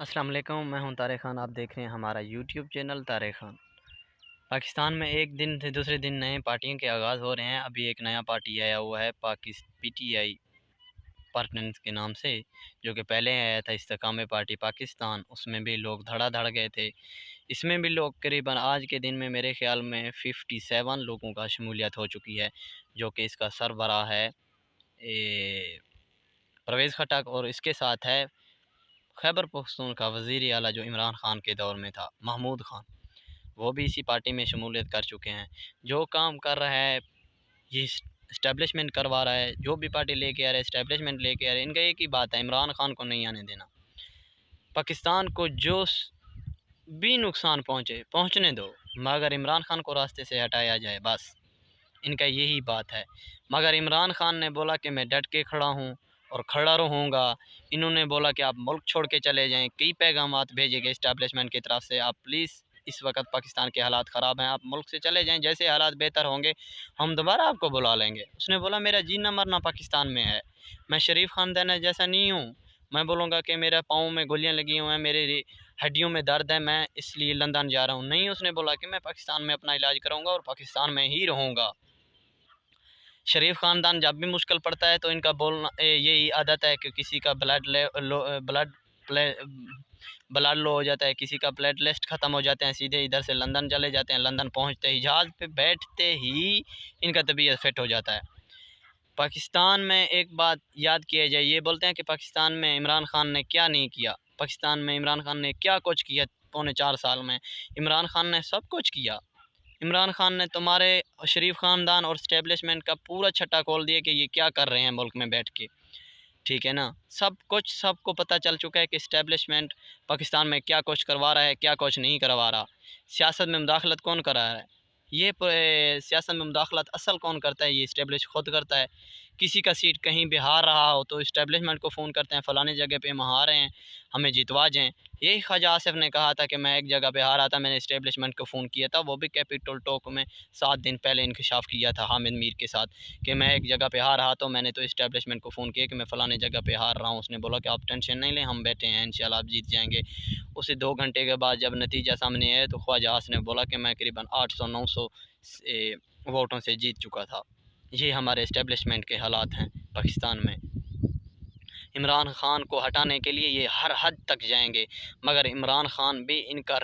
अस्सलाम वालेकुम, मैं हूं तारिक खान। आप देख रहे हैं हमारा यूट्यूब चैनल तारिक खान। पाकिस्तान में एक दिन से दूसरे दिन नए पार्टियों के आगाज़ हो रहे हैं। अभी एक नया पार्टी आया हुआ है पीटीआई पार्टनर्स के नाम से, जो कि पहले आया था इस्तेकाम पार्टी पाकिस्तान। उसमें भी लोग धड़ाधड़ गए थे। इसमें भी लोग करीबन आज के दिन में मेरे ख्याल में 57 लोगों का शमूलियत हो चुकी है, जो कि इसका सरबराह है परवेज़ खटक, और इसके साथ है खैबर पख्तूनख्वा का वज़ीर आला जो इमरान खान के दौर में था, महमूद खान। वो भी इसी पार्टी में शमूलियत कर चुके हैं। जो काम कर रहा है ये इस्टेब्लिशमेंट करवा रहा है। जो भी पार्टी लेके आ रहा है इस्टेब्लिशमेंट लेके आ रहे हैं। इनका एक ही बात है, इमरान खान को नहीं आने देना। पाकिस्तान को जो भी नुकसान पहुँचने दो, मगर इमरान खान को रास्ते से हटाया जाए, बस इनका यही बात है। मगर इमरान खान ने बोला कि मैं डट के खड़ा हूँ और खड़ा रहूँगा। इन्होंने बोला कि आप मुल्क छोड़ के चले जाएं। कई पैगामात भेजे गए इस्टेब्लिशमेंट की तरफ से, आप प्लीज़ इस वक्त पाकिस्तान के हालात ख़राब हैं, आप मुल्क से चले जाएं। जैसे हालात बेहतर होंगे हम दोबारा आपको बुला लेंगे। उसने बोला मेरा जीना मरना पाकिस्तान में है, मैं शरीफ ख़ानदान जैसा नहीं हूँ। मैं बोलूँगा कि मेरे पाँव में गोलियाँ लगी हुई हैं, मेरे हड्डियों में दर्द है, मैं इसलिए लंदन जा रहा हूँ। नहीं, उसने बोला कि मैं पाकिस्तान में अपना इलाज कराऊँगा और पाकिस्तान में ही रहूँगा। शरीफ ख़ानदान जब भी मुश्किल पड़ता है तो इनका बोलना यही आदत है कि किसी का ब्लड लो हो जाता है, किसी का प्लेटलेस्ट ख़त्म हो जाते हैं, सीधे इधर से लंदन चले जाते हैं। लंदन पहुंचते ही, जहाज़ पे बैठते ही इनका तबीयत फिट हो जाता है। पाकिस्तान में एक बात याद किया जाए, ये बोलते हैं कि पाकिस्तान में इमरान खान ने क्या नहीं किया। पाकिस्तान में इमरान खान ने क्या कुछ किया पौने 4 साल में। इमरान खान ने सब कुछ किया। इमरान खान ने तुम्हारे शरीफ ख़ानदान और इस्टेब्लिशमेंट का पूरा छट्टा खोल दिया कि ये क्या कर रहे हैं मुल्क में बैठ के। ठीक है ना, सब कुछ सबको पता चल चुका है कि इस्टेब्लिशमेंट पाकिस्तान में क्या कुछ करवा रहा है, क्या कुछ नहीं करवा रहा। सियासत में मुदाखलत कौन करा रहा है, ये सियासत में मुदाखलत असल कौन करता है, ये इस्टेब्लिश खुद करता है। किसी का सीट कहीं भी हार रहा हो तो इस्टेब्लिशमेंट को फ़ोन करते हैं, फ़लानी जगह पे हम हारे हैं, हमें जितवा जाएँ। यही ख्वाजा आसिफ ने कहा था कि मैं एक जगह पे हारा था, मैंने इस्टेब्लिशमेंट को फ़ोन किया था। वो भी कैपिटल टॉक में 7 दिन पहले इंकशाफ किया था हामिद मीर के साथ कि मैं एक जगह पे हार रहा, तो मैंने तो इस्टेब्लिशमेंट को फ़ोन किया कि मैं फ़लाने जगह पे हार रहा हूँ। उसने बोला कि आप टेंशन नहीं लें, हम बैठे हैं, इंशाल्लाह आप जीत जाएँगे। उसे 2 घंटे के बाद जब नतीजा सामने आया तो ख्वाजा आसिफ ने बोला कि मैं करीबन 800-900 वोटों से जीत चुका था। ये हमारे इस्टेब्लिशमेंट के हालात हैं पाकिस्तान में। इमरान ख़ान को हटाने के लिए ये हर हद तक जाएंगे, मगर इमरान ख़ान भी इनका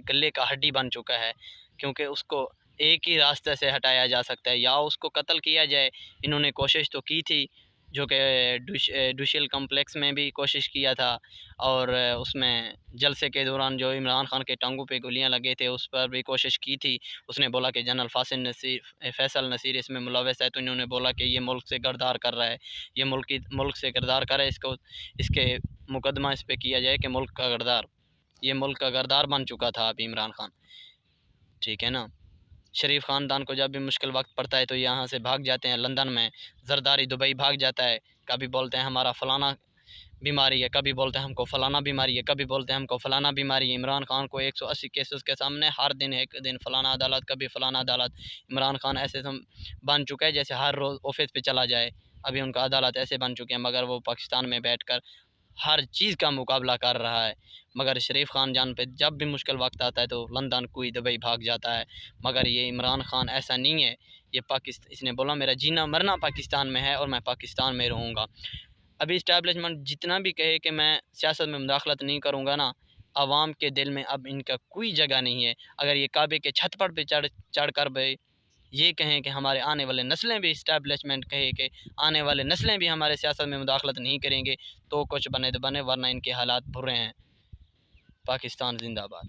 गले का हड्डी बन चुका है, क्योंकि उसको एक ही रास्ते से हटाया जा सकता है, या उसको कत्ल किया जाए। इन्होंने कोशिश तो की थी, जो कि डुशियल कम्प्लेक्स में भी कोशिश किया था, और उसमें जलसे के दौरान जो इमरान खान के टांगों पे गोलियां लगे थे उस पर भी कोशिश की थी। उसने बोला कि जनरल फैसल नसीर इसमें मुलव्वस है, तो इन्होंने बोला कि ये मुल्क से गरदार कर रहा है, ये मुल्क से गरदार करे, इसके मुकदमा इस पर किया जाए कि मुल्क का गरदार। ये मुल्क का गरदार बन चुका था अभी इमरान खान। ठीक है ना, शरीफ ख़ानदान को जब भी मुश्किल वक्त पड़ता है तो यहाँ से भाग जाते हैं लंदन में, जरदारी दुबई भाग जाता है। कभी बोलते हैं हमारा फ़लाना बीमारी है, कभी बोलते हैं हमको फ़लाना बीमारी है, कभी बोलते हैं हमको फ़लाना बीमारी है। इमरान खान को 180 केसेस के सामने हर दिन एक दिन फ़लाना अदालत, कभी फ़लाना अदालत। इमरान खान ऐसे बन चुका है जैसे हर रोज़ ऑफिस पे चला जाए। अभी उनका अदालत ऐसे बन चुके हैं, मगर वो पाकिस्तान में बैठकर हर चीज़ का मुकाबला कर रहा है। मगर शरीफ खान जान पे जब भी मुश्किल वक्त आता है तो लंदन कोई दुबई भाग जाता है। मगर ये इमरान खान ऐसा नहीं है। ये इसने बोला मेरा जीना मरना पाकिस्तान में है और मैं पाकिस्तान में रहूँगा। अभी इस्टेब्लिशमेंट जितना भी कहे कि मैं सियासत में मुदाखलत नहीं करूँगा ना, आवाम के दिल में अब इनका कोई जगह नहीं है। अगर ये काबे के छत पर चढ़ कर भाई ये कहें कि हमारे आने वाले नस्लें भी, इस्टेब्लिशमेंट कहे कि आने वाले नस्लें भी हमारे सियासत में मुदाखलत नहीं करेंगे, तो कुछ बने तो बने, वरना इनके हालात बुरे हैं। पाकिस्तान जिंदाबाद।